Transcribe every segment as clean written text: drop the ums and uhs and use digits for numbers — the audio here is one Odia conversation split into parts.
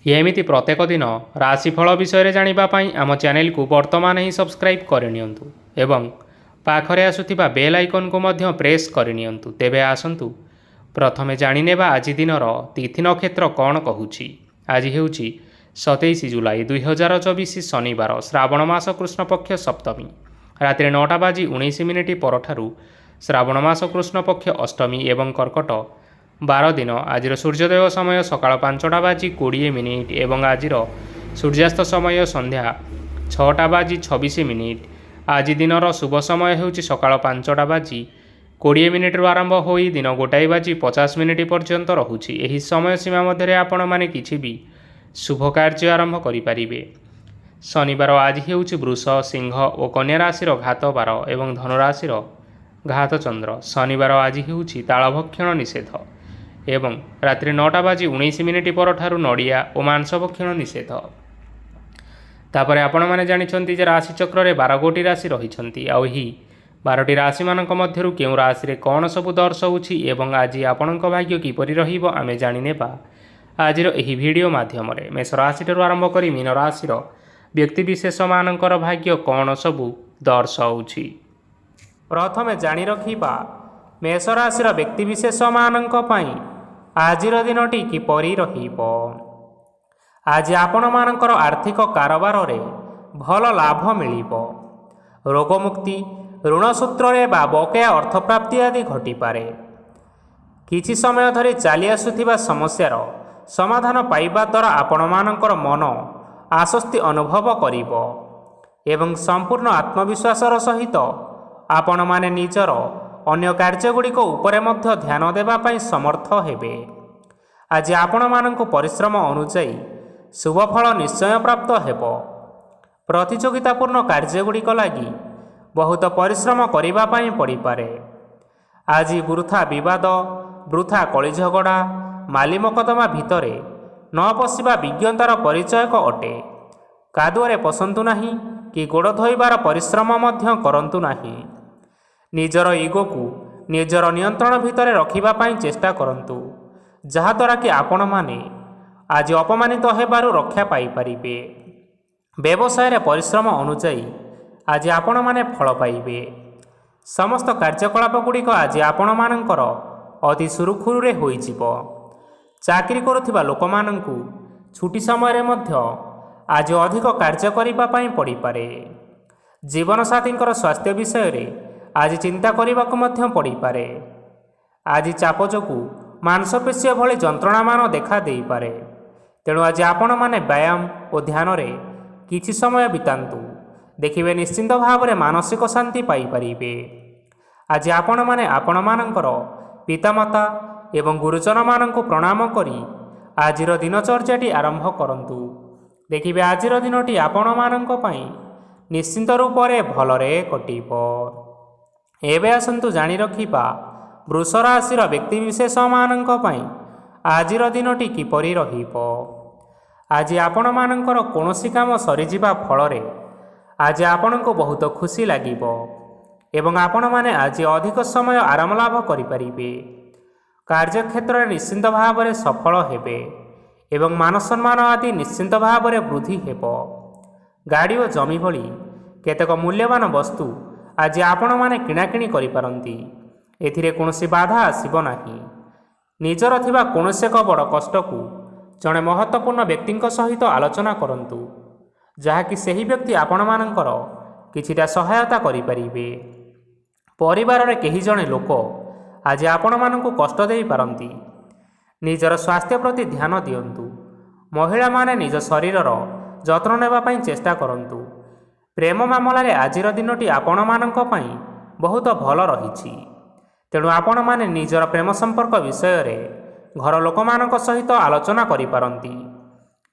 ଏମିତି ପ୍ରତ୍ୟେକ ଦିନ ରାଶିଫଳ ବିଷୟରେ ଜାଣିବା ପାଇଁ ଆମ ଚ୍ୟାନେଲକୁ ବର୍ତ୍ତମାନ ହିଁ ସବସ୍କ୍ରାଇବ୍ କରିନିଅନ୍ତୁ ଏବଂ ପାଖରେ ଆସୁଥିବା ବେଲ୍ ଆଇକନ୍କୁ ମଧ୍ୟ ପ୍ରେସ୍ କରିନିଅନ୍ତୁ। ତେବେ ଆସନ୍ତୁ ପ୍ରଥମେ ଜାଣିନେବା ଆଜି ଦିନର ତିଥି ନକ୍ଷତ୍ର କ'ଣ କହୁଛି। ଆଜି ହେଉଛି 27 ଜୁଲାଇ 2024 ଶନିବାର, ଶ୍ରାବଣ ମାସ କୃଷ୍ଣପକ୍ଷ ସପ୍ତମୀ, ରାତିରେ 9:19 ପରଠାରୁ ଶ୍ରାବଣ ମାସ କୃଷ୍ଣପକ୍ଷ ଅଷ୍ଟମୀ ଏବଂ କର୍କଟ ବାର ଦିନ। ଆଜିର ସୂର୍ଯ୍ୟୋଦୟ ସମୟ ସକାଳ 5:20 ଏବଂ ଆଜିର ସୂର୍ଯ୍ୟାସ୍ତ ସମୟ ସନ୍ଧ୍ୟା 6:26। ଆଜି ଦିନର ଶୁଭ ସମୟ ହେଉଛି ସକାଳ 5:20 ଆରମ୍ଭ ହୋଇ ଦିନ 1:50 ପର୍ଯ୍ୟନ୍ତ ରହୁଛି। ଏହି ସମୟ ସୀମା ମଧ୍ୟରେ ଆପଣମାନେ କିଛି ବି ଶୁଭ କାର୍ଯ୍ୟ ଆରମ୍ଭ କରିପାରିବେ। ଶନିବାର ଆଜି ହେଉଛି ବୃଷ, ସିଂହ ଓ କନ୍ୟା ରାଶିର ଘାତ ବାର ଏବଂ ଧନୁରାଶିର ଘାତ ଚନ୍ଦ୍ର। ଶନିବାର ଆଜି ହେଉଛି ତାଳଭକ୍ଷଣ ନିଷେଧ ଏବଂ ରାତ୍ରି 9:19 ପରଠାରୁ ନଡ଼ିଆ ଓ ମାଂସ ଭକ୍ଷଣ ନିଷେଧ। ତାପରେ ଆପଣମାନେ ଜାଣିଛନ୍ତି ଯେ ରାଶିଚକ୍ରରେ 12ଗୋଟି ରାଶି ରହିଛନ୍ତି। ଆଉ ଏହି 12ଟି ରାଶିମାନଙ୍କ ମଧ୍ୟରୁ କେଉଁ ରାଶିରେ କ'ଣ ସବୁ ଦର୍ଶାଉଛି ଏବଂ ଆଜି ଆପଣଙ୍କ ଭାଗ୍ୟ କିପରି ରହିବ ଆମେ ଜାଣିନେବା ଆଜିର ଏହି ଭିଡ଼ିଓ ମାଧ୍ୟମରେ। ମେଷ ରାଶିଠାରୁ ଆରମ୍ଭ କରି ମୀନ ରାଶିର ବ୍ୟକ୍ତିବିଶେଷମାନଙ୍କର ଭାଗ୍ୟ କ'ଣ ସବୁ ଦର୍ଶାଉଛି। ପ୍ରଥମେ ଜାଣି ରଖିବା ମେଷ ରାଶିର ବ୍ୟକ୍ତିବିଶେଷମାନଙ୍କ ପାଇଁ ଆଜିର ଦିନଟି କିପରି ରହିବ। ଆଜି ଆପଣମାନଙ୍କର ଆର୍ଥିକ କାରବାରରେ ଭଲ ଲାଭ ମିଳିବ। ରୋଗମୁକ୍ତି, ଋଣ ସୂତ୍ରରେ ବା ବକେୟା ଅର୍ଥପ୍ରାପ୍ତି ଆଦି ଘଟିପାରେ। କିଛି ସମୟ ଧରି ଚାଲି ଆସୁଥିବା ସମସ୍ୟାର ସମାଧାନ ପାଇବା ଦ୍ୱାରା ଆପଣମାନଙ୍କର ମନ ଆଶ୍ୱସ୍ତି ଅନୁଭବ କରିବ ଏବଂ ସମ୍ପୂର୍ଣ୍ଣ ଆତ୍ମବିଶ୍ୱାସର ସହିତ ଆପଣମାନେ ନିଜର ଅନ୍ୟ କାର୍ଯ୍ୟଗୁଡ଼ିକ ଉପରେ ମଧ୍ୟ ଧ୍ୟାନ ଦେବା ପାଇଁ ସମର୍ଥ ହେବେ। ଆଜି ଆପଣମାନଙ୍କୁ ପରିଶ୍ରମ ଅନୁଯାୟୀ ଶୁଭଫଳ ନିଶ୍ଚୟ ପ୍ରାପ୍ତ ହେବ। ପ୍ରତିଯୋଗିତାପୂର୍ଣ୍ଣ କାର୍ଯ୍ୟଗୁଡ଼ିକ ଲାଗି ବହୁତ ପରିଶ୍ରମ କରିବା ପାଇଁ ପଡ଼ିପାରେ। ଆଜି ବୃଥା ବିବାଦ, ବୃଥା କଳିଝଗଡ଼ା, ମାଲି ମକଦ୍ଦମା ଭିତରେ ନ ପଶିବା ବିଜ୍ଞତାର ପରିଚୟକ ଅଟେ। କାଦୁଅରେ ପଶନ୍ତୁ ନାହିଁ କି ଗୋଡ଼ ଧୋଇବାର ପରିଶ୍ରମ ମଧ୍ୟ କରନ୍ତୁ ନାହିଁ। ନିଜର ଇଗୋକୁ ନିଜର ନିୟନ୍ତ୍ରଣ ଭିତରେ ରଖିବା ପାଇଁ ଚେଷ୍ଟା କରନ୍ତୁ, ଯାହାଦ୍ୱାରା କି ଆପଣମାନେ ଆଜି ଅପମାନିତ ହେବାରୁ ରକ୍ଷା ପାଇପାରିବେ। ବ୍ୟବସାୟରେ ପରିଶ୍ରମ ଅନୁଯାୟୀ ଆଜି ଆପଣମାନେ ଫଳ ପାଇବେ। ସମସ୍ତ କାର୍ଯ୍ୟକଳାପଗୁଡ଼ିକ ଆଜି ଆପଣମାନଙ୍କର ଅତି ସୁରୁଖୁରୁରେ ହୋଇଯିବ। ଚାକିରି କରୁଥିବା ଲୋକମାନଙ୍କୁ ଛୁଟି ସମୟରେ ମଧ୍ୟ ଆଜି ଅଧିକ କାର୍ଯ୍ୟ କରିବା ପାଇଁ ପଡ଼ିପାରେ। ଜୀବନସାଥୀଙ୍କର ସ୍ୱାସ୍ଥ୍ୟ ବିଷୟରେ ଆଜି ଚିନ୍ତା କରିବାକୁ ମଧ୍ୟ ପଡ଼ିପାରେ। ଆଜି ଚାପ ଯୋଗୁଁ ମାଂସପେଶୀ ଭଳି ଯନ୍ତ୍ରଣାମାନ ଦେଖା ଦେଇପାରେ। ତେଣୁ ଆଜି ଆପଣମାନେ ବ୍ୟାୟାମ ଓ ଧ୍ୟାନରେ କିଛି ସମୟ ବିତାନ୍ତୁ। ଦେଖିବେ ନିଶ୍ଚିନ୍ତ ଭାବରେ ମାନସିକ ଶାନ୍ତି ପାଇପାରିବେ। ଆଜି ଆପଣମାନେ ଆପଣମାନଙ୍କର ପିତାମାତା ଏବଂ ଗୁରୁଜନମାନଙ୍କୁ ପ୍ରଣାମ କରି ଆଜିର ଦିନଚର୍ଯ୍ୟାଟି ଆରମ୍ଭ କରନ୍ତୁ। ଦେଖିବେ ଆଜିର ଦିନଟି ଆପଣମାନଙ୍କ ପାଇଁ ନିଶ୍ଚିନ୍ତ ରୂପରେ ଭଲରେ କଟିବ। ଏବେ ଆସନ୍ତୁ ଜାଣି ରଖିବା ବୃଷ ରାଶିର ବ୍ୟକ୍ତିବିଶେଷମାନଙ୍କ ପାଇଁ ଆଜିର ଦିନଟି କିପରି ରହିବ। ଆଜି ଆପଣମାନଙ୍କର କୌଣସି କାମ ସରିଯିବା ଫଳରେ ଆଜି ଆପଣଙ୍କୁ ବହୁତ ଖୁସି ଲାଗିବ ଏବଂ ଆପଣମାନେ ଆଜି ଅଧିକ ସମୟ ଆରାମ ଲାଭ କରିପାରିବେ। କାର୍ଯ୍ୟକ୍ଷେତ୍ରରେ ନିଶ୍ଚିନ୍ତ ଭାବରେ ସଫଳ ହେବେ ଏବଂ ମାନସମ୍ମାନ ଆଦି ନିଶ୍ଚିନ୍ତ ଭାବରେ ବୃଦ୍ଧି ହେବ। ଗାଡ଼ି ଓ ଜମି ଭଳି କେତେକ ମୂଲ୍ୟବାନ ବସ୍ତୁ ଆଜି ଆପଣମାନେ କିଣାକିଣି କରିପାରନ୍ତି। ଏଥିରେ କୌଣସି ବାଧା ଆସିବ ନାହିଁ। ନିଜର ଥିବା କୌଣସି ଏକ ବଡ଼ କଷ୍ଟକୁ ଜଣେ ମହତ୍ତ୍ୱପୂର୍ଣ୍ଣ ବ୍ୟକ୍ତିଙ୍କ ସହିତ ଆଲୋଚନା କରନ୍ତୁ, ଯାହାକି ସେହି ବ୍ୟକ୍ତି ଆପଣମାନଙ୍କର କିଛିଟା ସହାୟତା କରିପାରିବେ। ପରିବାରରେ କେହି ଜଣେ ଲୋକ ଆଜି ଆପଣମାନଙ୍କୁ କଷ୍ଟ ଦେଇପାରନ୍ତି। ନିଜର ସ୍ୱାସ୍ଥ୍ୟ ପ୍ରତି ଧ୍ୟାନ ଦିଅନ୍ତୁ। ମହିଳାମାନେ ନିଜ ଶରୀରର ଯତ୍ନ ନେବା ପାଇଁ ଚେଷ୍ଟା କରନ୍ତୁ। ପ୍ରେମ ମାମଲାରେ ଆଜିର ଦିନଟି ଆପଣମାନଙ୍କ ପାଇଁ ବହୁତ ଭଲ ରହିଛି। ତେଣୁ ଆପଣମାନେ ନିଜର ପ୍ରେମ ସମ୍ପର୍କ ବିଷୟରେ ଘର ଲୋକମାନଙ୍କ ସହିତ ଆଲୋଚନା କରିପାରନ୍ତି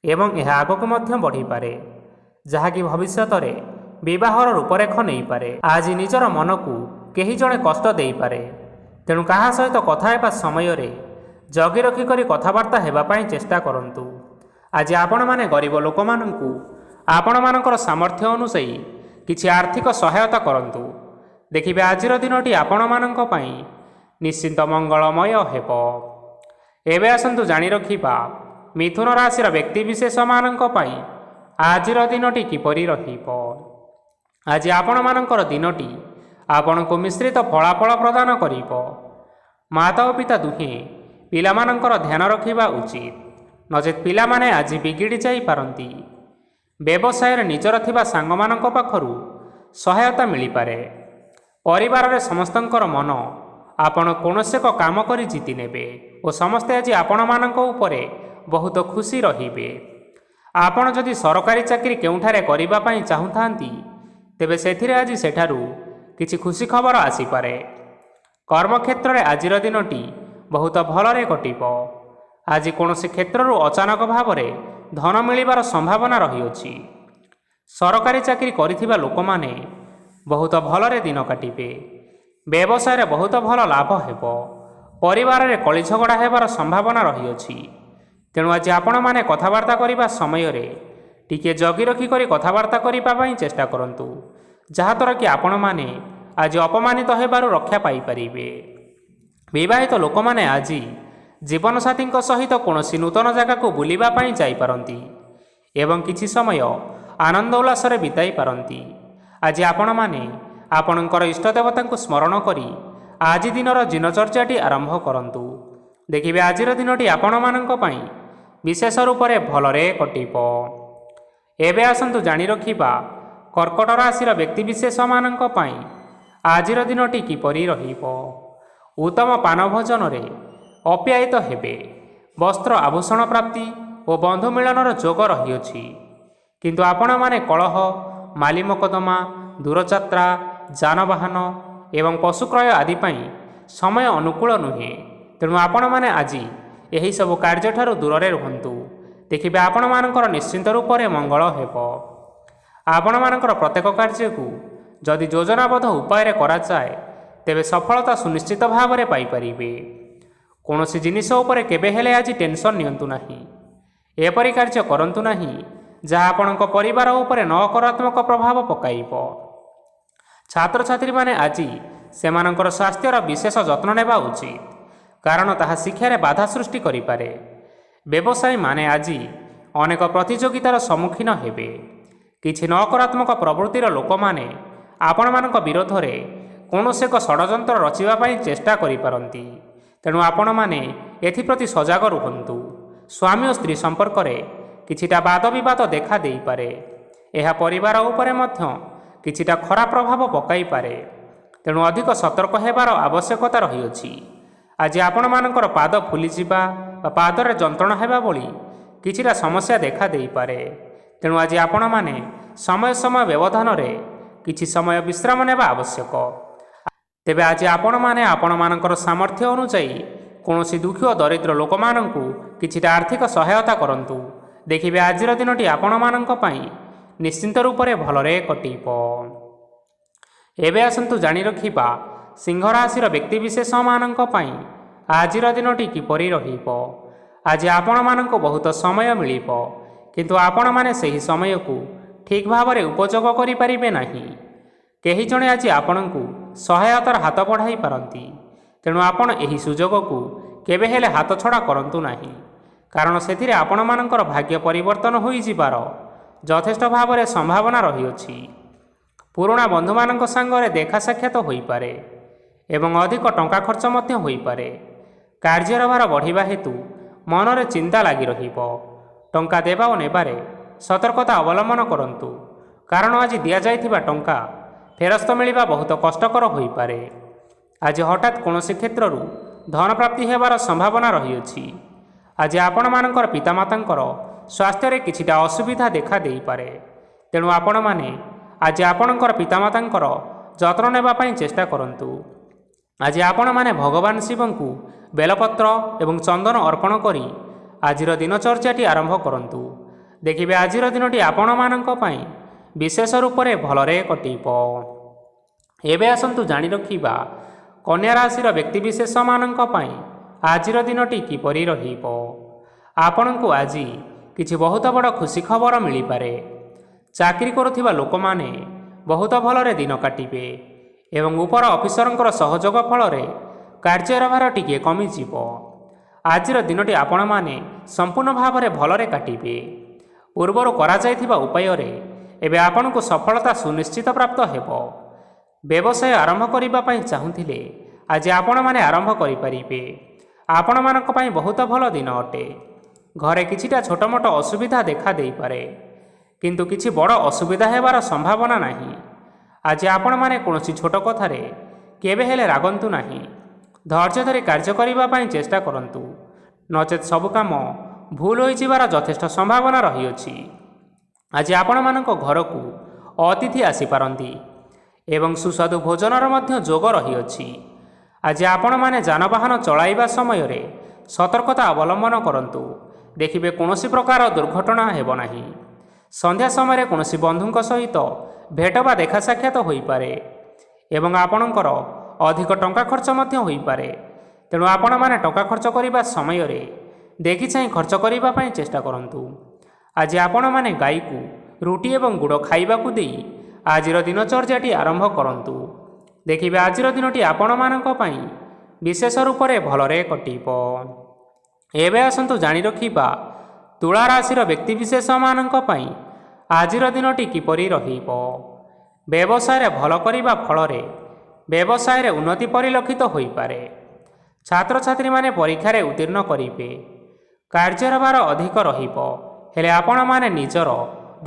ଏବଂ ଏହା ଆଗକୁ ମଧ୍ୟ ବଢ଼ିପାରେ, ଯାହାକି ଭବିଷ୍ୟତରେ ବିବାହର ରୂପରେଖ ନେଇପାରେ। ଆଜି ନିଜର ମନକୁ କେହି ଜଣେ କଷ୍ଟ ଦେଇପାରେ। ତେଣୁ କାହା ସହିତ କଥା ହେବା ସମୟରେ ଜଗି ରଖି କରି କଥାବାର୍ତ୍ତା ହେବା ପାଇଁ ଚେଷ୍ଟା କରନ୍ତୁ। ଆଜି ଆପଣମାନେ ଗରିବ ଲୋକମାନଙ୍କୁ ଆପଣମାନଙ୍କର ସାମର୍ଥ୍ୟ ଅନୁଯାୟୀ କିଛି ଆର୍ଥିକ ସହାୟତା କରନ୍ତୁ। ଦେଖିବେ ଆଜିର ଦିନଟି ଆପଣମାନଙ୍କ ପାଇଁ ନିଶ୍ଚିନ୍ତ ମଙ୍ଗଳମୟ ହେବ। ଏବେ ଆସନ୍ତୁ ଜାଣି ରଖିବା ମିଥୁନ ରାଶିର ବ୍ୟକ୍ତିବିଶେଷମାନଙ୍କ ପାଇଁ ଆଜିର ଦିନଟି କିପରି ରହିବ? ଆଜି ଆପଣମାନଙ୍କର ଦିନଟି ଆପଣଙ୍କୁ ମିଶ୍ରିତ ଫଳାଫଳ ପ୍ରଦାନ କରିବ। ମାତା ଓ ପିତା ଦୁହେଁ ପିଲାମାନଙ୍କର ଧ୍ୟାନ ରଖିବା ଉଚିତ, ନଚେତ୍ ପିଲାମାନେ ଆଜି ବିଗିଡ଼ି ଯାଇପାରନ୍ତି। ବ୍ୟବସାୟରେ ନିଜର ଥିବା ସାଙ୍ଗମାନଙ୍କ ପାଖରୁ ସହାୟତା ମିଳିପାରେ। ପରିବାରରେ ସମସ୍ତଙ୍କର ମନ ଆପଣ କୌଣସି ଏକ କାମ କରି ଜିତି ନେବେ ଓ ସମସ୍ତେ ଆଜି ଆପଣମାନଙ୍କ ଉପରେ ବହୁତ ଖୁସି ରହିବେ। ଆପଣ ଯଦି ସରକାରୀ ଚାକିରି କେଉଁଠାରେ କରିବା ପାଇଁ ଚାହୁଁଥାନ୍ତି, ତେବେ ସେଥିରେ ଆଜି ସେଠାରୁ କିଛି ଖୁସି ଖବର ଆସିପାରେ। କର୍ମକ୍ଷେତ୍ରରେ ଆଜିର ଦିନଟି ବହୁତ ଭଲରେ କଟିବ। ଆଜି କୌଣସି କ୍ଷେତ୍ରରୁ ଅଚାନକ ଭାବରେ ଧନ ମିଳିବାର ସମ୍ଭାବନା ରହିଅଛି। ସରକାରୀ ଚାକିରି କରିଥିବା ଲୋକମାନେ ବହୁତ ଭଲରେ ଦିନ କାଟିବେ। ବ୍ୟବସାୟରେ ବହୁତ ଭଲ ଲାଭ ହେବ। ପରିବାରରେ କଳିଝଗଡ଼ା ହେବାର ସମ୍ଭାବନା ରହିଅଛି। ତେଣୁ ଆଜି ଆପଣମାନେ କଥାବାର୍ତ୍ତା କରିବା ସମୟରେ ଟିକିଏ ଜଗି ରଖି କରି କଥାବାର୍ତ୍ତା କରିବା ପାଇଁ ଚେଷ୍ଟା କରନ୍ତୁ, ଯାହାଦ୍ୱାରା କି ଆପଣମାନେ ଆଜି ଅପମାନିତ ହେବାରୁ ରକ୍ଷା ପାଇପାରିବେ। ବିବାହିତ ଲୋକମାନେ ଆଜି ଜୀବନସାଥୀଙ୍କ ସହିତ କୌଣସି ନୂତନ ଜାଗାକୁ ବୁଲିବା ପାଇଁ ଯାଇପାରନ୍ତି ଏବଂ କିଛି ସମୟ ଆନନ୍ଦ ଉଲ୍ଲାସରେ ବିତାଇ ପାରନ୍ତି। ଆଜି ଆପଣମାନେ ଆପଣଙ୍କର ଇଷ୍ଟଦେବତାଙ୍କୁ ସ୍ମରଣ କରି ଆଜି ଦିନର ଦିନଚର୍ଯ୍ୟାଟି ଆରମ୍ଭ କରନ୍ତୁ। ଦେଖିବେ ଆଜିର ଦିନଟି ଆପଣମାନଙ୍କ ପାଇଁ ବିଶେଷ ରୂପରେ ଭଲରେ କଟିବ। ଏବେ ଆସନ୍ତୁ ଜାଣି ରଖିବା କର୍କଟ ରାଶିର ବ୍ୟକ୍ତିବିଶେଷମାନଙ୍କ ପାଇଁ ଆଜିର ଦିନଟି କିପରି ରହିବ। ଉତ୍ତମ ପାନ ଭୋଜନରେ ଅପ୍ୟାୟିତ ହେବେ। ବସ୍ତ୍ର ଆଭୂଷଣ ପ୍ରାପ୍ତି ଓ ବନ୍ଧୁ ମିଳନର ଯୋଗ ରହିଅଛି। କିନ୍ତୁ ଆପଣମାନେ କଳହ, ମାଲି ମକଦ୍ଦମା, ଦୂରଯାତ୍ରା, ଯାନବାହନ ଏବଂ ପଶୁ କ୍ରୟ ଆଦି ପାଇଁ ସମୟ ଅନୁକୂଳ ନୁହେଁ। ତେଣୁ ଆପଣମାନେ ଆଜି ଏହିସବୁ କାର୍ଯ୍ୟଠାରୁ ଦୂରରେ ରୁହନ୍ତୁ। ଦେଖିବେ ଆପଣମାନଙ୍କର ନିଶ୍ଚିନ୍ତ ରୂପରେ ମଙ୍ଗଳ ହେବ। ଆପଣମାନଙ୍କର ପ୍ରତ୍ୟେକ କାର୍ଯ୍ୟକୁ ଯଦି ଯୋଜନାବଦ୍ଧ ଉପାୟରେ କରାଯାଏ, ତେବେ ସଫଳତା ସୁନିଶ୍ଚିତ ଭାବରେ ପାଇପାରିବେ। କୌଣସି ଜିନିଷ ଉପରେ କେବେ ହେଲେ ଆଜି ଟେନସନ୍ ନିଅନ୍ତୁ ନାହିଁ। ଏପରି କାର୍ଯ୍ୟ କରନ୍ତୁ ନାହିଁ ଯାହା ଆପଣଙ୍କ ପରିବାର ଉପରେ ନକାରାତ୍ମକ ପ୍ରଭାବ ପକାଇବ। ଛାତ୍ରଛାତ୍ରୀମାନେ ଆଜି ସେମାନଙ୍କର ସ୍ୱାସ୍ଥ୍ୟର ବିଶେଷ ଯତ୍ନ ନେବା ଉଚିତ, କାରଣ ତାହା ଶିକ୍ଷାରେ ବାଧା ସୃଷ୍ଟି କରିପାରେ। ବ୍ୟବସାୟୀମାନେ ଆଜି ଅନେକ ପ୍ରତିଯୋଗିତାର ସମ୍ମୁଖୀନ ହେବେ। କିଛି ନକାରାତ୍ମକ ପ୍ରବୃତ୍ତିର ଲୋକମାନେ ଆପଣମାନଙ୍କ ବିରୋଧରେ କୌଣସି ଏକ ଷଡ଼ଯନ୍ତ୍ର ରଚିବା ପାଇଁ ଚେଷ୍ଟା କରିପାରନ୍ତି। ତେଣୁ ଆପଣମାନେ ଏଥିପ୍ରତି ସଜାଗ ରୁହନ୍ତୁ। ସ୍ୱାମୀ ଓ ସ୍ତ୍ରୀ ସମ୍ପର୍କରେ କିଛିଟା ବାଦବିବାଦ ଦେଖା ଦେଇପାରେ। ଏହା ପରିବାର ଉପରେ ମଧ୍ୟ କିଛିଟା ଖରାପ ପ୍ରଭାବ ପକାଇପାରେ। ତେଣୁ ଅଧିକ ସତର୍କ ହେବାର ଆବଶ୍ୟକତା ରହିଅଛି। ଆଜି ଆପଣମାନଙ୍କର ପାଦ ଫୁଲିଯିବା ବା ପାଦରେ ଯନ୍ତ୍ରଣା ହେବା ଭଳି କିଛିଟା ସମସ୍ୟା ଦେଖା ଦେଇପାରେ। ତେଣୁ ଆଜି ଆପଣମାନେ ସମୟ ସମୟ ବ୍ୟବଧାନରେ କିଛି ସମୟ ବିଶ୍ରାମ ନେବା ଆବଶ୍ୟକ। ତେବେ ଆଜି ଆପଣମାନେ ଆପଣମାନଙ୍କର ସାମର୍ଥ୍ୟ ଅନୁଯାୟୀ କୌଣସି ଦୁଃଖୀ ଓ ଦରିଦ୍ର ଲୋକମାନଙ୍କୁ କିଛିଟା ଆର୍ଥିକ ସହାୟତା କରନ୍ତୁ। ଦେଖିବେ ଆଜିର ଦିନଟି ଆପଣମାନଙ୍କ ପାଇଁ ନିଶ୍ଚିନ୍ତ ରୂପରେ ଭଲରେ କଟିବ। ଏବେ ଆସନ୍ତୁ ଜାଣି ରଖିବା ସିଂହ ରାଶିର ବ୍ୟକ୍ତିବିଶେଷମାନଙ୍କ ପାଇଁ ଆଜିର ଦିନଟି କିପରି ରହିବ। ଆଜି ଆପଣମାନଙ୍କୁ ବହୁତ ସମୟ ମିଳିବ, କିନ୍ତୁ ଆପଣମାନେ ସେହି ସମୟକୁ ଠିକ୍ ଭାବରେ ଉପଯୋଗ କରିପାରିବେ ନାହିଁ। କେହି ଜଣେ ଆଜି ଆପଣଙ୍କୁ ସହାୟତାର ହାତ ବଢ଼ାଇ ପାରନ୍ତି। ତେଣୁ ଆପଣ ଏହି ସୁଯୋଗକୁ କେବେ ହେଲେ ହାତଛଡ଼ା କରନ୍ତୁ ନାହିଁ, କାରଣ ସେଥିରେ ଆପଣମାନଙ୍କର ଭାଗ୍ୟ ପରିବର୍ତ୍ତନ ହୋଇଯିବାର ଯଥେଷ୍ଟ ଭାବରେ ସମ୍ଭାବନା ରହିଅଛି। ପୁରୁଣା ବନ୍ଧୁମାନଙ୍କ ସାଙ୍ଗରେ ଦେଖା ସାକ୍ଷାତ ହୋଇପାରେ ଏବଂ ଅଧିକ ଟଙ୍କା ଖର୍ଚ୍ଚ ମଧ୍ୟ ହୋଇପାରେ। କାର୍ଯ୍ୟର ଭାର ବଢ଼ିବା ହେତୁ ମନରେ ଚିନ୍ତା ଲାଗି ରହିବ। ଟଙ୍କା ଦେବା ଓ ନେବାରେ ସତର୍କତା ଅବଲମ୍ବନ କରନ୍ତୁ, କାରଣ ଆଜି ଦିଆଯାଇଥିବା ଟଙ୍କା ଫେରସ୍ତ ମିଳିବା ବହୁତ କଷ୍ଟକର ହୋଇପାରେ। ଆଜି ହଠାତ୍ କୌଣସି କ୍ଷେତ୍ରରୁ ଧନ ପ୍ରାପ୍ତି ହେବାର ସମ୍ଭାବନା ରହିଅଛି। ଆଜି ଆପଣମାନଙ୍କର ପିତାମାତାଙ୍କର ସ୍ୱାସ୍ଥ୍ୟରେ କିଛିଟା ଅସୁବିଧା ଦେଖା ଦେଇପାରେ। ତେଣୁ ଆପଣମାନେ ଆଜି ଆପଣଙ୍କର ପିତାମାତାଙ୍କର ଯତ୍ନ ନେବା ପାଇଁ ଚେଷ୍ଟା କରନ୍ତୁ। ଆଜି ଆପଣମାନେ ଭଗବାନ ଶିବଙ୍କୁ ବେଲପତ୍ର ଏବଂ ଚନ୍ଦନ ଅର୍ପଣ କରି ଆଜିର ଦିନଚର୍ଯ୍ୟାଟି ଆରମ୍ଭ କରନ୍ତୁ। ଦେଖିବେ ଆଜିର ଦିନଟି ଆପଣମାନଙ୍କ ପାଇଁ ବିଶେଷ ରୂପରେ ଭଲରେ କଟିବ। ଏବେ ଆସନ୍ତୁ ଜାଣି ରଖିବା କନ୍ୟା ରାଶିର ବ୍ୟକ୍ତିବିଶେଷମାନଙ୍କ ପାଇଁ ଆଜିର ଦିନଟି କିପରି ରହିବ। ଆପଣଙ୍କୁ ଆଜି କିଛି ବହୁତ ବଡ଼ ଖୁସି ଖବର ମିଳିପାରେ। ଚାକିରି କରୁଥିବା ଲୋକମାନେ ବହୁତ ଭଲରେ ଦିନ କାଟିବେ ଏବଂ ଉପର ଅଫିସରଙ୍କର ସହଯୋଗ ଫଳରେ କାର୍ଯ୍ୟର ଭାର ଟିକିଏ କମିଯିବ। ଆଜିର ଦିନଟି ଆପଣମାନେ ସମ୍ପୂର୍ଣ୍ଣ ଭାବରେ ଭଲରେ କାଟିବେ। ପୂର୍ବରୁ କରାଯାଇଥିବା ଉପାୟରେ ଏବେ ଆପଣଙ୍କୁ ସଫଳତା ସୁନିଶ୍ଚିତ ପ୍ରାପ୍ତ ହେବ। ବ୍ୟବସାୟ ଆରମ୍ଭ କରିବା ପାଇଁ ଚାହୁଁଥିଲେ ଆଜି ଆପଣମାନେ ଆରମ୍ଭ କରିପାରିବେ। ଆପଣମାନଙ୍କ ପାଇଁ ବହୁତ ଭଲ ଦିନ ଅଟେ। ଘରେ କିଛିଟା ଛୋଟମୋଟ ଅସୁବିଧା ଦେଖା ଦେଇପାରେ, କିନ୍ତୁ କିଛି ବଡ଼ ଅସୁବିଧା ହେବାର ସମ୍ଭାବନା ନାହିଁ। ଆଜି ଆପଣମାନେ କୌଣସି ଛୋଟ କଥାରେ କେବେ ହେଲେ ରାଗନ୍ତୁ ନାହିଁ। ଧୈର୍ଯ୍ୟ ଧରି କାର୍ଯ୍ୟ କରିବା ପାଇଁ ଚେଷ୍ଟା କରନ୍ତୁ, ନଚେତ୍ ସବୁ କାମ ଭୁଲ ହୋଇଯିବାର ଯଥେଷ୍ଟ ସମ୍ଭାବନା ରହିଅଛି। ଆଜି ଆପଣମାନଙ୍କ ଘରକୁ ଅତିଥି ଆସିପାରନ୍ତି ଏବଂ ସୁସ୍ୱାଦୁ ଭୋଜନର ମଧ୍ୟ ଯୋଗ ରହିଅଛି। ଆଜି ଆପଣମାନେ ଯାନବାହନ ଚଳାଇବା ସମୟରେ ସତର୍କତା ଅବଲମ୍ବନ କରନ୍ତୁ। ଦେଖିବେ କୌଣସି ପ୍ରକାର ଦୁର୍ଘଟଣା ହେବ ନାହିଁ। ସନ୍ଧ୍ୟା ସମୟରେ କୌଣସି ବନ୍ଧୁଙ୍କ ସହିତ ଭେଟ ବା ଦେଖା ସାକ୍ଷାତ ହୋଇପାରେ ଏବଂ ଆପଣଙ୍କର ଅଧିକ ଟଙ୍କା ଖର୍ଚ୍ଚ ମଧ୍ୟ ହୋଇପାରେ। ତେଣୁ ଆପଣମାନେ ଟଙ୍କା ଖର୍ଚ୍ଚ କରିବା ସମୟରେ ଦେଖିଚାହିଁ ଖର୍ଚ୍ଚ କରିବା ପାଇଁ ଚେଷ୍ଟା କରନ୍ତୁ। ଆଜି ଆପଣମାନେ ଗାଈକୁ ରୁଟି ଏବଂ ଗୁଡ଼ ଖାଇବାକୁ ଦେଇ ଆଜିର ଦିନଚର୍ଯ୍ୟାଟି ଆରମ୍ଭ କରନ୍ତୁ। ଦେଖିବେ ଆଜିର ଦିନଟି ଆପଣମାନଙ୍କ ପାଇଁ ବିଶେଷ ରୂପରେ ଭଲରେ କଟିବ। ଏବେ ଆସନ୍ତୁ ଜାଣି ରଖିବା ତୁଳା ରାଶିର ବ୍ୟକ୍ତିବିଶେଷମାନଙ୍କ ପାଇଁ ଆଜିର ଦିନଟି କିପରି ରହିବ। ବ୍ୟବସାୟରେ ଭଲ କରିବା ଫଳରେ ବ୍ୟବସାୟରେ ଉନ୍ନତି ପରିଲକ୍ଷିତ ହୋଇପାରେ। ଛାତ୍ରଛାତ୍ରୀମାନେ ପରୀକ୍ଷାରେ ଉତ୍ତୀର୍ଣ୍ଣ କରିବେ। କାର୍ଯ୍ୟର ଭାର ଅଧିକ ରହିବ, ହେଲେ ଆପଣମାନେ ନିଜର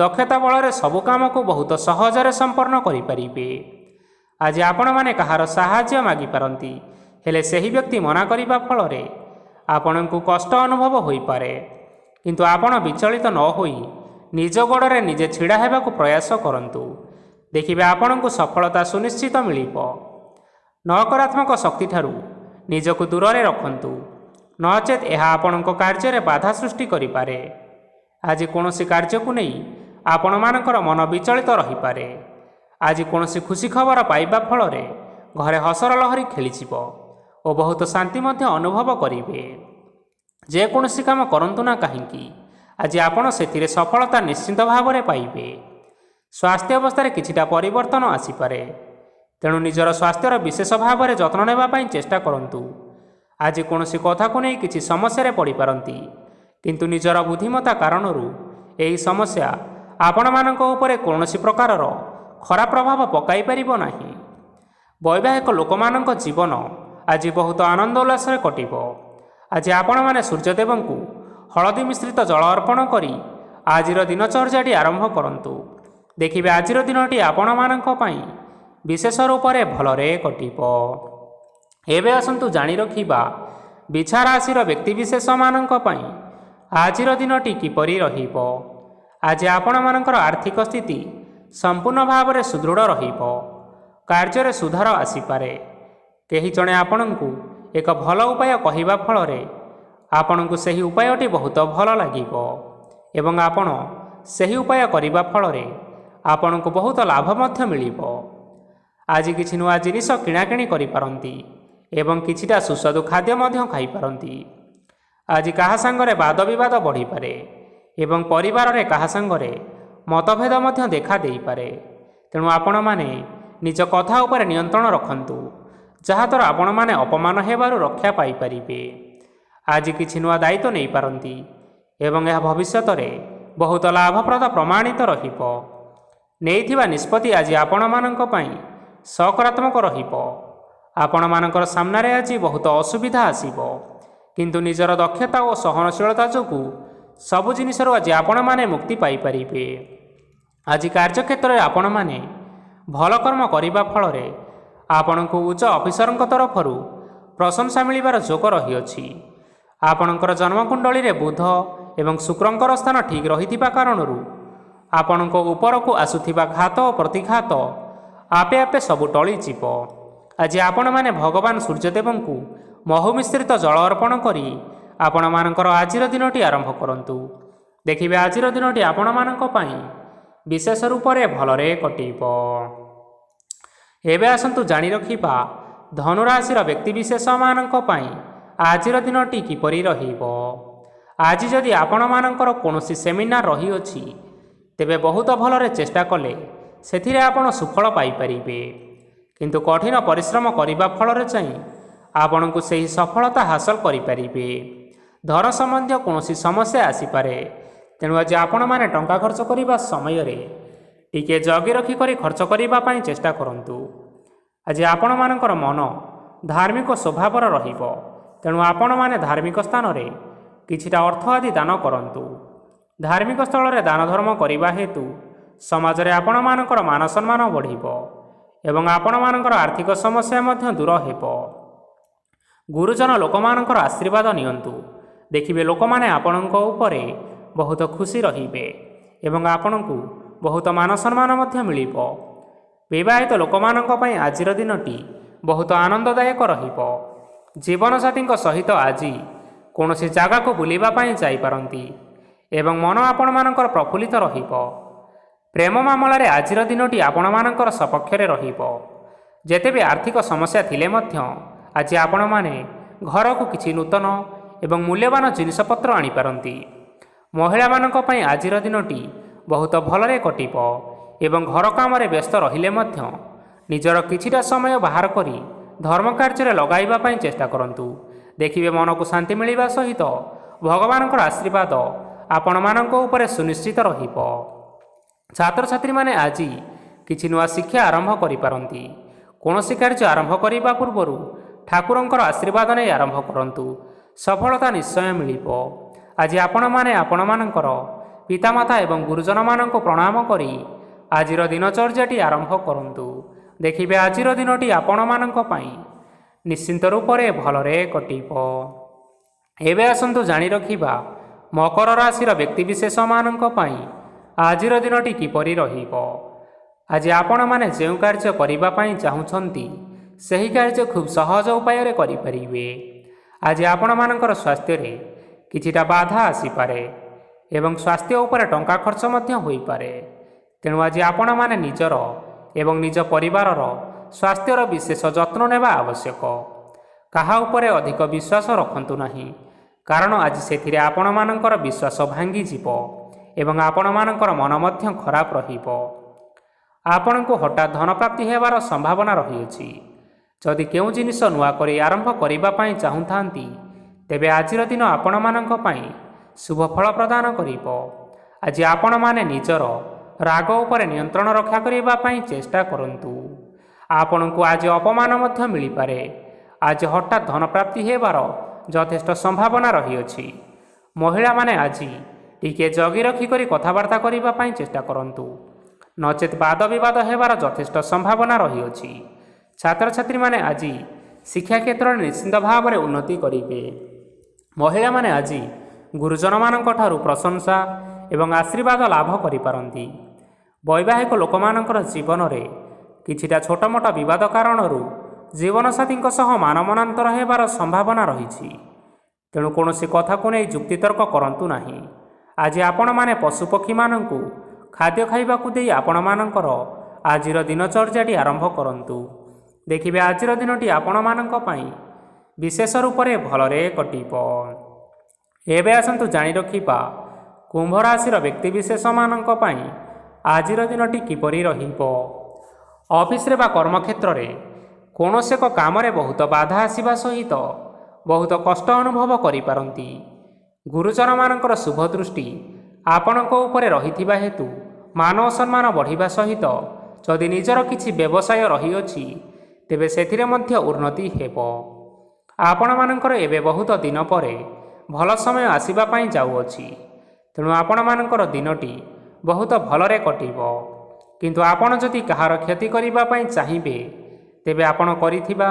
ଦକ୍ଷତା ବଳରେ ସବୁ କାମକୁ ବହୁତ ସହଜରେ ସମ୍ପନ୍ନ କରିପାରିବେ। ଆଜି ଆପଣମାନେ କାହାର ସାହାଯ୍ୟ ମାଗିପାରନ୍ତି, ହେଲେ ସେହି ବ୍ୟକ୍ତି ମନା କରିବା ଫଳରେ ଆପଣଙ୍କୁ କଷ୍ଟ ଅନୁଭବ ହୋଇପାରେ। କିନ୍ତୁ ଆପଣ ବିଚଳିତ ନ ହୋଇ ନିଜ ଗୋଡ଼ରେ ନିଜେ ଛିଡ଼ା ହେବାକୁ ପ୍ରୟାସ କରନ୍ତୁ। ଦେଖିବେ ଆପଣଙ୍କୁ ସଫଳତା ସୁନିଶ୍ଚିତ ମିଳିବ। ନକାରାତ୍ମକ ଶକ୍ତିଠାରୁ ନିଜକୁ ଦୂରରେ ରଖନ୍ତୁ, ନଚେତ୍ ଏହା ଆପଣଙ୍କ କାର୍ଯ୍ୟରେ ବାଧା ସୃଷ୍ଟି କରିପାରେ। ଆଜି କୌଣସି କାର୍ଯ୍ୟକୁ ନେଇ ଆପଣମାନଙ୍କର ମନ ବିଚଳିତ ରହିପାରେ। ଆଜି କୌଣସି ଖୁସି ଖବର ପାଇବା ଫଳରେ ଘରେ ହସର ଲହରୀ ଖେଳିଯିବ ଓ ବହୁତ ଶାନ୍ତି ମଧ୍ୟ ଅନୁଭବ କରିବେ। ଯେକୌଣସି କାମ କରନ୍ତୁ ନା କାହିଁକି, ଆଜି ଆପଣ ସେଥିରେ ସଫଳତା ନିଶ୍ଚିତ ଭାବରେ ପାଇବେ। ସ୍ୱାସ୍ଥ୍ୟ ଅବସ୍ଥାରେ କିଛିଟା ପରିବର୍ତ୍ତନ ଆସିପାରେ, ତେଣୁ ନିଜର ସ୍ୱାସ୍ଥ୍ୟର ବିଶେଷ ଭାବରେ ଯତ୍ନ ନେବା ପାଇଁ ଚେଷ୍ଟା କରନ୍ତୁ। ଆଜି କୌଣସି କଥାକୁ ନେଇ କିଛି ସମସ୍ୟାରେ ପଡ଼ିପାରନ୍ତି, କିନ୍ତୁ ନିଜର ବୁଦ୍ଧିମତ୍ତା କାରଣରୁ ଏହି ସମସ୍ୟା ଆପଣମାନଙ୍କ ଉପରେ କୌଣସି ପ୍ରକାରର ଖରାପ ପ୍ରଭାବ ପକାଇ ପାରିବ ନାହିଁ। ବୈବାହିକ ଲୋକମାନଙ୍କ ଜୀବନ ଆଜି ବହୁତ ଆନନ୍ଦ ଉଲ୍ଲାସରେ କଟିବ। ଆଜି ଆପଣମାନେ ସୂର୍ଯ୍ୟଦେବଙ୍କୁ ହଳଦୀ ମିଶ୍ରିତ ଜଳ ଅର୍ପଣ କରି ଆଜିର ଦିନଚର୍ଯ୍ୟାଟି ଆରମ୍ଭ କରନ୍ତୁ। ଦେଖିବେ ଆଜିର ଦିନଟି ଆପଣମାନଙ୍କ ପାଇଁ ବିଶେଷ ରୂପରେ ଭଲରେ କଟିବ। ଏବେ ଆସନ୍ତୁ ଜାଣି ରଖିବା ବିଛା ରାଶିର ବ୍ୟକ୍ତିବିଶେଷମାନଙ୍କ ପାଇଁ ଆଜିର ଦିନଟି କିପରି ରହିବ। ଆଜି ଆପଣମାନଙ୍କର ଆର୍ଥିକ ସ୍ଥିତି ସମ୍ପୂର୍ଣ୍ଣ ଭାବରେ ସୁଦୃଢ଼ ରହିବ। କାର୍ଯ୍ୟରେ ସୁଧାର ଆସିପାରେ। କେହି ଜଣେ ଆପଣଙ୍କୁ ଏକ ଭଲ ଉପାୟ କହିବା ଫଳରେ ଆପଣଙ୍କୁ ସେହି ଉପାୟଟି ବହୁତ ଭଲ ଲାଗିବ ଏବଂ ଆପଣ ସେହି ଉପାୟ କରିବା ଫଳରେ ଆପଣଙ୍କୁ ବହୁତ ଲାଭ ମଧ୍ୟ ମିଳିବ। ଆଜି କିଛି ନୂଆ ଜିନିଷ କିଣାକିଣି କରିପାରନ୍ତି ଏବଂ କିଛିଟା ସୁସ୍ୱାଦୁ ଖାଦ୍ୟ ମଧ୍ୟ ଖାଇପାରନ୍ତି। ଆଜି କାହା ସାଙ୍ଗରେ ବାଦ ବିବାଦ ବଢ଼ିପାରେ ଏବଂ ପରିବାରରେ କାହା ସାଙ୍ଗରେ ମତଭେଦ ମଧ୍ୟ ଦେଖା ଦେଇପାରେ। ତେଣୁ ଆପଣମାନେ ନିଜ କଥା ଉପରେ ନିୟନ୍ତ୍ରଣ ରଖନ୍ତୁ, ଯାହାଦ୍ୱାରା ଆପଣମାନେ ଅପମାନ ହେବାରୁ ରକ୍ଷା ପାଇପାରିବେ। ଆଜି କିଛି ନୂଆ ଦାୟିତ୍ୱ ନେଇପାରନ୍ତି ଏବଂ ଏହା ଭବିଷ୍ୟତରେ ବହୁତ ଲାଭପ୍ରଦ ପ୍ରମାଣିତ ରହିବ। ନେଇଥିବା ନିଷ୍ପତ୍ତି ଆଜି ଆପଣମାନଙ୍କ ପାଇଁ ସକାରାତ୍ମକ ରହିବ। ଆପଣମାନଙ୍କର ସାମ୍ନାରେ ଆଜି ବହୁତ ଅସୁବିଧା ଆସିବ, କିନ୍ତୁ ନିଜର ଦକ୍ଷତା ଓ ସହନଶୀଳତା ଯୋଗୁଁ ସବୁ ଜିନିଷରୁ ଆଜି ଆପଣମାନେ ମୁକ୍ତି ପାଇପାରିବେ। ଆଜି କାର୍ଯ୍ୟକ୍ଷେତ୍ରରେ ଆପଣମାନେ ଭଲ କର୍ମ କରିବା ଫଳରେ ଆପଣଙ୍କୁ ଉଚ୍ଚ ଅଫିସରଙ୍କ ତରଫରୁ ପ୍ରଶଂସା ମିଳିବାର ଯୋଗ ରହିଅଛି। ଆପଣଙ୍କର ଜନ୍ମକୁଣ୍ଡଳୀରେ ବୁଧ ଏବଂ ଶୁକ୍ରଙ୍କର ସ୍ଥାନ ଠିକ୍ ରହିଥିବା କାରଣରୁ ଆପଣଙ୍କ ଉପରକୁ ଆସୁଥିବା ଘାତ ଓ ପ୍ରତିଘାତ ଆପେ ଆପେ ସବୁ ଟଳିଯିବ। ଆଜି ଆପଣମାନେ ଭଗବାନ ସୂର୍ଯ୍ୟଦେବଙ୍କୁ ମହୁ ମିଶ୍ରିତ ଜଳ ଅର୍ପଣ କରି ଆପଣମାନଙ୍କର ଆଜିର ଦିନଟି ଆରମ୍ଭ କରନ୍ତୁ। ଦେଖିବେ ଆଜିର ଦିନଟି ଆପଣମାନଙ୍କ ପାଇଁ ବିଶେଷ ରୂପରେ ଭଲରେ କଟିବ। ଏବେ ଆସନ୍ତୁ ଜାଣି ରଖିବା ଧନୁରାଶିର ବ୍ୟକ୍ତିବିଶେଷମାନଙ୍କ ପାଇଁ ଆଜିର ଦିନଟି କିପରି ରହିବ। ଆଜି ଯଦି ଆପଣମାନଙ୍କର କୌଣସି ସେମିନାର ରହିଅଛି, ତେବେ ବହୁତ ଭଲରେ ଚେଷ୍ଟା କଲେ ସେଥିରେ ଆପଣ ସୁଫଳ ପାଇପାରିବେ, କିନ୍ତୁ କଠିନ ପରିଶ୍ରମ କରିବା ଫଳରେ ଯାଇ ଆପଣଙ୍କୁ ସେହି ସଫଳତା ହାସଲ କରିପାରିବେ। ଧନ ସମ୍ବନ୍ଧୀୟ କୌଣସି ସମସ୍ୟା ଆସିପାରେ। ତେଣୁ ଆଜି ଆପଣମାନେ ଟଙ୍କା ଖର୍ଚ୍ଚ କରିବା ସମୟରେ ଟିକିଏ ଜଗି ରଖି କରି ଖର୍ଚ୍ଚ କରିବା ପାଇଁ ଚେଷ୍ଟା କରନ୍ତୁ। ଆଜି ଆପଣମାନଙ୍କର ମନ ଧାର୍ମିକ ସ୍ୱଭାବର ରହିବ। ତେଣୁ ଆପଣମାନେ ଧାର୍ମିକ ସ୍ଥାନରେ କିଛିଟା ଅର୍ଥ ଆଦି ଦାନ କରନ୍ତୁ। ଧାର୍ମିକ ସ୍ଥଳରେ ଦାନ ଧର୍ମ କରିବା ହେତୁ ସମାଜରେ ଆପଣମାନଙ୍କର ମାନ ସମ୍ମାନ ବଢ଼ିବ ଏବଂ ଆପଣମାନଙ୍କର ଆର୍ଥିକ ସମସ୍ୟା ମଧ୍ୟ ଦୂର ହେବ। ଗୁରୁଜନ ଲୋକମାନଙ୍କର ଆଶୀର୍ବାଦ ନିଅନ୍ତୁ। ଦେଖିବେ ଲୋକମାନେ ଆପଣଙ୍କ ଉପରେ ବହୁତ ଖୁସି ରହିବେ ଏବଂ ଆପଣଙ୍କୁ ବହୁତ ମାନ ସମ୍ମାନ ମଧ୍ୟ ମିଳିବ। ବିବାହିତ ଲୋକମାନଙ୍କ ପାଇଁ ଆଜିର ଦିନଟି ବହୁତ ଆନନ୍ଦଦାୟକ ରହିବ। ଜୀବନସାଥୀଙ୍କ ସହିତ ଆଜି କୌଣସି ଜାଗାକୁ ବୁଲିବା ପାଇଁ ଯାଇପାରନ୍ତି ଏବଂ ମନ ଆପଣମାନଙ୍କର ପ୍ରଫୁଲ୍ଲିତ ରହିବ। ପ୍ରେମ ମାମଲାରେ ଆଜିର ଦିନଟି ଆପଣମାନଙ୍କର ସପକ୍ଷରେ ରହିବ। ଯେତେ ବି ଆର୍ଥିକ ସମସ୍ୟା ଥିଲେ ମଧ୍ୟ ଆଜି ଆପଣମାନେ ଘରକୁ କିଛି ନୂତନ ଏବଂ ମୂଲ୍ୟବାନ ଜିନିଷପତ୍ର ଆଣିପାରନ୍ତି। ମହିଳାମାନଙ୍କ ପାଇଁ ଆଜିର ଦିନଟି ବହୁତ ଭଲରେ କଟିବ ଏବଂ ଘର କାମରେ ବ୍ୟସ୍ତ ରହିଲେ ମଧ୍ୟ ନିଜର କିଛିଟା ସମୟ ବାହାର କରି ଧର୍ମ କାର୍ଯ୍ୟରେ ଲଗାଇବା ପାଇଁ ଚେଷ୍ଟା କରନ୍ତୁ। ଦେଖିବେ ମନକୁ ଶାନ୍ତି ମିଳିବା ସହିତ ଭଗବାନଙ୍କର ଆଶୀର୍ବାଦ ଆପଣମାନଙ୍କ ଉପରେ ସୁନିଶ୍ଚିତ ରହିବ। ଛାତ୍ରଛାତ୍ରୀମାନେ ଆଜି କିଛି ନୂଆ ଶିକ୍ଷା ଆରମ୍ଭ କରିପାରନ୍ତି। କୌଣସି କାର୍ଯ୍ୟ ଆରମ୍ଭ କରିବା ପୂର୍ବରୁ ଠାକୁରଙ୍କର ଆଶୀର୍ବାଦ ନେଇ ଆରମ୍ଭ କରନ୍ତୁ। ସଫଳତା ନିଶ୍ଚୟ ମିଳିବ। ଆଜି ଆପଣମାନେ ଆପଣମାନଙ୍କର ପିତାମାତା ଏବଂ ଗୁରୁଜନମାନଙ୍କୁ ପ୍ରଣାମ କରି ଆଜିର ଦିନଚର୍ଯ୍ୟାଟି ଆରମ୍ଭ କରନ୍ତୁ। ଦେଖିବେ ଆଜିର ଦିନଟି ଆପଣମାନଙ୍କ ପାଇଁ ନିଶ୍ଚିନ୍ତ ରୂପରେ ଭଲରେ କଟିବ। ଏବେ ଆସନ୍ତୁ ଜାଣି ରଖିବା ମକର ରାଶିର ବ୍ୟକ୍ତିବିଶେଷମାନଙ୍କ ପାଇଁ ଆଜିର ଦିନଟି କିପରି ରହିବ। ଆଜି ଆପଣମାନେ ଯେଉଁ କାର୍ଯ୍ୟ କରିବା ପାଇଁ ଚାହୁଁଛନ୍ତି ସେହି କାର୍ଯ୍ୟ ଖୁବ୍ ସହଜ ଉପାୟରେ କରିପାରିବେ। ଆଜି ଆପଣମାନଙ୍କର ସ୍ୱାସ୍ଥ୍ୟରେ କିଛିଟା ବାଧା ଆସିପାରେ ଏବଂ ସ୍ୱାସ୍ଥ୍ୟ ଉପରେ ଟଙ୍କା ଖର୍ଚ୍ଚ ମଧ୍ୟ ହୋଇପାରେ। ତେଣୁ ଆଜି ଆପଣମାନେ ନିଜର ଏବଂ ନିଜ ପରିବାରର ସ୍ୱାସ୍ଥ୍ୟର ବିଶେଷ ଯତ୍ନ ନେବା ଆବଶ୍ୟକ। କାହା ଉପରେ ଅଧିକ ବିଶ୍ୱାସ ରଖନ୍ତୁ ନାହିଁ, କାରଣ ଆଜି ସେଥିରେ ଆପଣମାନଙ୍କର ବିଶ୍ୱାସ ଭାଙ୍ଗିଯିବ ଏବଂ ଆପଣମାନଙ୍କର ମନ ମଧ୍ୟ ଖରାପ ରହିବ। ଆପଣଙ୍କୁ ହଠାତ୍ ଧନପ୍ରାପ୍ତି ହେବାର ସମ୍ଭାବନା ରହିଅଛି। ଯଦି କେଉଁ ଜିନିଷ ନୂଆ କରି ଆରମ୍ଭ କରିବା ପାଇଁ ଚାହୁଁଥାନ୍ତି ତେବେ ଆଜିର ଦିନ ଆପଣମାନଙ୍କ ପାଇଁ ଶୁଭ ଫଳ ପ୍ରଦାନ କରିବ। ଆଜି ଆପଣମାନେ ନିଜର ରାଗ ଉପରେ ନିୟନ୍ତ୍ରଣ ରକ୍ଷା କରିବା ପାଇଁ ଚେଷ୍ଟା କରନ୍ତୁ। ଆପଣଙ୍କୁ ଆଜି ଅପମାନ ମଧ୍ୟ ମିଳିପାରେ। ଆଜି ହଠାତ୍ ଧନପ୍ରାପ୍ତି ହେବାର ଯଥେଷ୍ଟ ସମ୍ଭାବନା ରହିଅଛି। ମହିଳାମାନେ ଆଜି ଟିକିଏ ଜଗି ରଖି କରି କଥାବାର୍ତ୍ତା କରିବା ପାଇଁ ଚେଷ୍ଟା କରନ୍ତୁ, ନଚେତ୍ ବାଦ ବିବାଦ ହେବାର ଯଥେଷ୍ଟ ସମ୍ଭାବନା ରହିଅଛି। ଛାତ୍ରଛାତ୍ରୀମାନେ ଆଜି ଶିକ୍ଷା କ୍ଷେତ୍ରରେ ନିଶ୍ଚିତ ଭାବରେ ଉନ୍ନତି କରିବେ। ମହିଳାମାନେ ଆଜି ଗୁରୁଜନମାନଙ୍କ ଠାରୁ ପ୍ରଶଂସା ଏବଂ ଆଶୀର୍ବାଦ ଲାଭ କରିପାରନ୍ତି। ବୈବାହିକ ଲୋକମାନଙ୍କର ଜୀବନରେ କିଛିଟା ଛୋଟମୋଟ ବିବାଦ କାରଣରୁ ଜୀବନସାଥୀଙ୍କ ସହ ମାନମନାନ୍ତର ହେବାର ସମ୍ଭାବନା ରହିଛି। ତେଣୁ କୌଣସି କଥାକୁ ନେଇ ଯୁକ୍ତିତର୍କ କରନ୍ତୁ ନାହିଁ। ଆଜି ଆପଣମାନେ ପଶୁପକ୍ଷୀମାନଙ୍କୁ ଖାଦ୍ୟ ଖାଇବାକୁ ଦେଇ ଆପଣମାନଙ୍କର ଆଜିର ଦିନଚର୍ଯ୍ୟାଟି ଆରମ୍ଭ କରନ୍ତୁ। ଦେଖିବେ ଆଜିର ଦିନଟି ଆପଣମାନଙ୍କ ପାଇଁ ବିଶେଷ ରୂପରେ ଭଲରେ କଟିବ। ଏବେ ଆସନ୍ତୁ ଜାଣି ରଖିବା କୁମ୍ଭ ରାଶିର ବ୍ୟକ୍ତିବିଶେଷମାନଙ୍କ ପାଇଁ ଆଜିର ଦିନଟି କିପରି ରହିବ। ଅଫିସରେ ବା କର୍ମକ୍ଷେତ୍ରରେ କୌଣସି ଏକ କାମରେ ବହୁତ ବାଧା ଆସିବା ସହିତ ବହୁତ କଷ୍ଟ ଅନୁଭବ କରିପାରନ୍ତି। ଗୁରୁଜନମାନଙ୍କର ଶୁଭ ଦୃଷ୍ଟି ଆପଣଙ୍କ ଉପରେ ରହିଥିବା ହେତୁ ମାନ ଓ ସମ୍ମାନ ବଢ଼ିବା ସହିତ ଯଦି ନିଜର କିଛି ବ୍ୟବସାୟ ରହିଅଛି ତେବେ ସେଥିରେ ମଧ୍ୟ ଉନ୍ନତି ହେବ। ଆପଣମାନଙ୍କର ଏବେ ବହୁତ ଦିନ ପରେ ଭଲ ସମୟ ଆସିବା ପାଇଁ ଯାଉଅଛି। ତେଣୁ ଆପଣମାନଙ୍କର ଦିନଟି ବହୁତ ଭଲରେ କଟିବ। କିନ୍ତୁ ଆପଣ ଯଦି କାହାର କ୍ଷତି କରିବା ପାଇଁ ଚାହିଁବେ ତେବେ ଆପଣ କରିଥିବା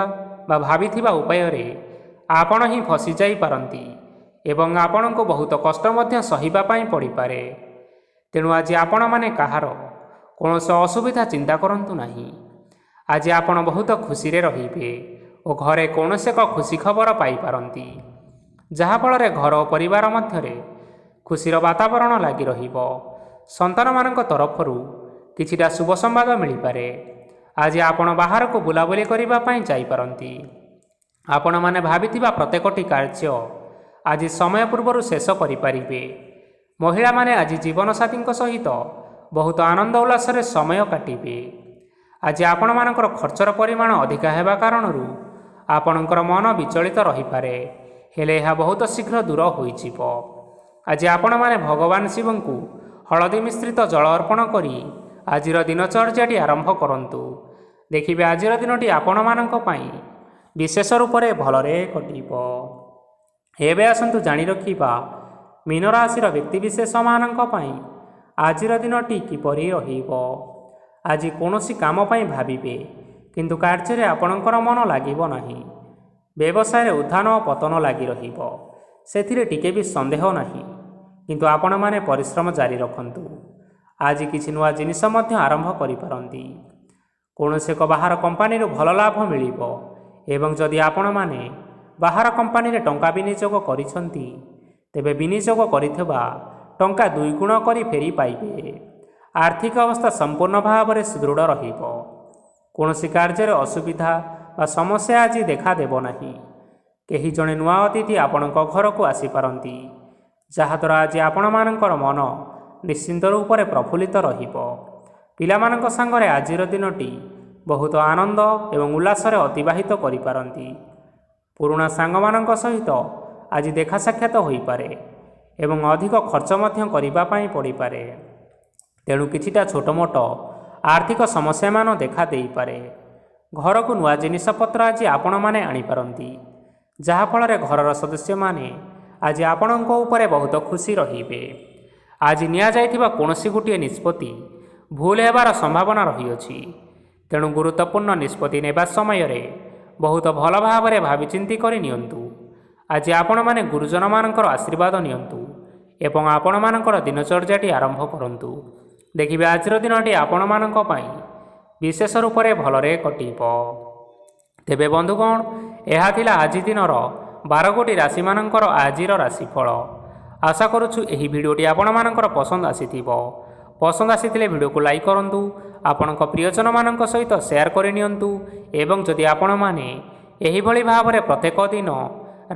ବା ଭାବିଥିବା ଉପାୟରେ ଆପଣ ହିଁ ଫସି ଯାଇପାରନ୍ତି ଏବଂ ଆପଣଙ୍କୁ ବହୁତ କଷ୍ଟ ମଧ୍ୟ ସହିବା ପାଇଁ ପଡ଼ିପାରେ। ତେଣୁ ଆଜି ଆପଣମାନେ କାହାର କୌଣସି ଅସୁବିଧା ଚିନ୍ତା କରନ୍ତୁ ନାହିଁ। ଆଜି ଆପଣ ବହୁତ ଖୁସିରେ ରହିବେ ଓ ଘରେ କୌଣସି ଏକ ଖୁସି ଖବର ପାଇପାରନ୍ତି, ଯାହାଫଳରେ ଘର ଓ ପରିବାର ମଧ୍ୟରେ ଖୁସିର ବାତାବରଣ ଲାଗି ରହିବ। ସନ୍ତାନମାନଙ୍କ ତରଫରୁ କିଛିଟା ଶୁଭ ସମ୍ବାଦ ମିଳିପାରେ। ଆଜି ଆପଣ ବାହାରକୁ ବୁଲାବୁଲି କରିବା ପାଇଁ ଯାଇପାରନ୍ତି। ଆପଣମାନେ ଭାବିଥିବା ପ୍ରତ୍ୟେକଟି କାର୍ଯ୍ୟ ଆଜି ସମୟ ପୂର୍ବରୁ ଶେଷ କରିପାରିବେ। ମହିଳାମାନେ ଆଜି ଜୀବନସାଥୀଙ୍କ ସହିତ ବହୁତ ଆନନ୍ଦ ଉଲ୍ଲାସରେ ସମୟ କାଟିବେ। ଆଜି ଆପଣମାନଙ୍କର ଖର୍ଚ୍ଚର ପରିମାଣ ଅଧିକା ହେବା କାରଣରୁ ଆପଣଙ୍କର ମନ ବିଚଳିତ ରହିପାରେ ହେଲେ ଏହା ବହୁତ ଶୀଘ୍ର ଦୂର ହୋଇଯିବ। ଆଜି ଆପଣମାନେ ଭଗବାନ ଶିବଙ୍କୁ ହଳଦୀ ମିଶ୍ରିତ ଜଳ ଅର୍ପଣ କରି ଆଜିର ଦିନଚର୍ଯ୍ୟାଟି ଆରମ୍ଭ କରନ୍ତୁ। ଦେଖିବେ ଆଜିର ଦିନଟି ଆପଣମାନଙ୍କ ପାଇଁ ବିଶେଷ ରୂପରେ ଭଲରେ କଟିବ। ଏବେ ଆସନ୍ତୁ ଜାଣି ରଖିବା ମୀନ ରାଶିର ବ୍ୟକ୍ତିବିଶେଷମାନଙ୍କ ପାଇଁ ଆଜିର ଦିନଟି କିପରି ରହିବ। ଆଜି କୌଣସି କାମ ପାଇଁ ଭାବିବେ, କିନ୍ତୁ କାର୍ଯ୍ୟରେ ଆପଣଙ୍କର ମନ ଲାଗିବ ନାହିଁ। ବ୍ୟବସାୟରେ ଉତ୍ଥାନ ଓ ପତନ ଲାଗି ରହିବ, ସେଥିରେ ଟିକେ ବି ସନ୍ଦେହ ନାହିଁ। କିନ୍ତୁ ଆପଣମାନେ ପରିଶ୍ରମ ଜାରି ରଖନ୍ତୁ। ଆଜି କିଛି ନୂଆ ଜିନିଷ ମଧ୍ୟ ଆରମ୍ଭ କରିପାରନ୍ତି। କୌଣସି ଏକ ବାହାର କମ୍ପାନୀରୁ ଭଲ ଲାଭ ମିଳିବ ଏବଂ ଯଦି ଆପଣମାନେ ବାହାର କମ୍ପାନୀରେ ଟଙ୍କା ବିନିଯୋଗ କରିଛନ୍ତି, ତେବେ ବିନିଯୋଗ କରିଥିବା ଟଙ୍କା ଦୁଇଗୁଣ କରି ଫେରି ପାଇବେ। ଆର୍ଥିକ ଅବସ୍ଥା ସମ୍ପୂର୍ଣ୍ଣ ଭାବରେ ସୁଦୃଢ଼ ରହିବ। କୌଣସି କାର୍ଯ୍ୟରେ ଅସୁବିଧା ବା ସମସ୍ୟା ଆଜି ଦେଖାଦେବ ନାହିଁ। କେହି ଜଣେ ନୂଆ ଅତିଥି ଆପଣଙ୍କ ଘରକୁ ଆସିପାରନ୍ତି, ଯାହାଦ୍ୱାରା ଆଜି ଆପଣମାନଙ୍କର ମନ ନିଶ୍ଚିନ୍ତ ରୂପରେ ପ୍ରଫୁଲ୍ଲିତ ରହିବ। ପିଲାମାନଙ୍କ ସାଙ୍ଗରେ ଆଜିର ଦିନଟି ବହୁତ ଆନନ୍ଦ ଏବଂ ଉଲ୍ଲାସରେ ଅତିବାହିତ କରିପାରନ୍ତି। ପୁରୁଣା ସାଙ୍ଗମାନଙ୍କ ସହିତ ଆଜି ଦେଖା ସାକ୍ଷାତ ହୋଇପାରେ ଏବଂ ଅଧିକ ଖର୍ଚ୍ଚ ମଧ୍ୟ କରିବା ପାଇଁ ପଡ଼ିପାରେ। ତେଣୁ କିଛିଟା ଛୋଟମୋଟ ଆର୍ଥିକ ସମସ୍ୟାମାନ ଦେଖା ଦେଇପାରେ। ଘରକୁ ନୂଆ ଜିନିଷପତ୍ର ଆଜି ଆପଣମାନେ ଆଣିପାରନ୍ତି, ଯାହାଫଳରେ ଘରର ସଦସ୍ୟମାନେ ଆଜି ଆପଣଙ୍କ ଉପରେ ବହୁତ ଖୁସି ରହିବେ। ଆଜି ନିଆଯାଇଥିବା କୌଣସି ଗୋଟିଏ ନିଷ୍ପତ୍ତି ଭୁଲ ହେବାର ସମ୍ଭାବନା ରହିଅଛି। ତେଣୁ ଗୁରୁତ୍ୱପୂର୍ଣ୍ଣ ନିଷ୍ପତ୍ତି ନେବା ସମୟରେ ବହୁତ ଭଲ ଭାବରେ ଭାବିଚିନ୍ତି କରି ନିଅନ୍ତୁ। ଆଜି ଆପଣମାନେ ଗୁରୁଜନମାନଙ୍କର ଆଶୀର୍ବାଦ ନିଅନ୍ତୁ ଏବଂ ଆପଣମାନଙ୍କର ଦିନଚର୍ଯ୍ୟାଟି ଆରମ୍ଭ କରନ୍ତୁ। ଦେଖିବେ ଆଜିର ଦିନଟି ଆପଣମାନଙ୍କ ପାଇଁ ବିଶେଷ ରୂପରେ ଭଲରେ କଟିବ। ତେବେ ବନ୍ଧୁଗଣ, ଏହା ଥିଲା ଆଜି ଦିନର 12ଗୋଟି ରାଶିମାନଙ୍କର ଆଜିର ରାଶିଫଳ। ଆଶା କରୁଛୁ ଏହି ଭିଡ଼ିଓଟି ଆପଣମାନଙ୍କର ପସନ୍ଦ ଆସିଥିବ। ପସନ୍ଦ ଆସିଥିଲେ ଭିଡ଼ିଓକୁ ଲାଇକ୍ କରନ୍ତୁ, ଆପଣଙ୍କ ପ୍ରିୟଜନମାନଙ୍କ ସହିତ ସେୟାର କରିନିଅନ୍ତୁ ଏବଂ ଯଦି ଆପଣମାନେ ଏହିଭଳି ଭାବରେ ପ୍ରତ୍ୟେକ ଦିନ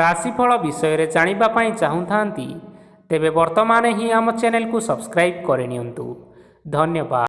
ରାଶିଫଳ ବିଷୟରେ ଜାଣିବା ପାଇଁ ଚାହୁଁଥାନ୍ତି, ତେବେ ବର୍ତ୍ତମାନ ହିଁ ଆମ ଚ୍ୟାନେଲକୁ ସବସ୍କ୍ରାଇବ୍ କରିନିଅନ୍ତୁ। ଧନ୍ୟବାଦ।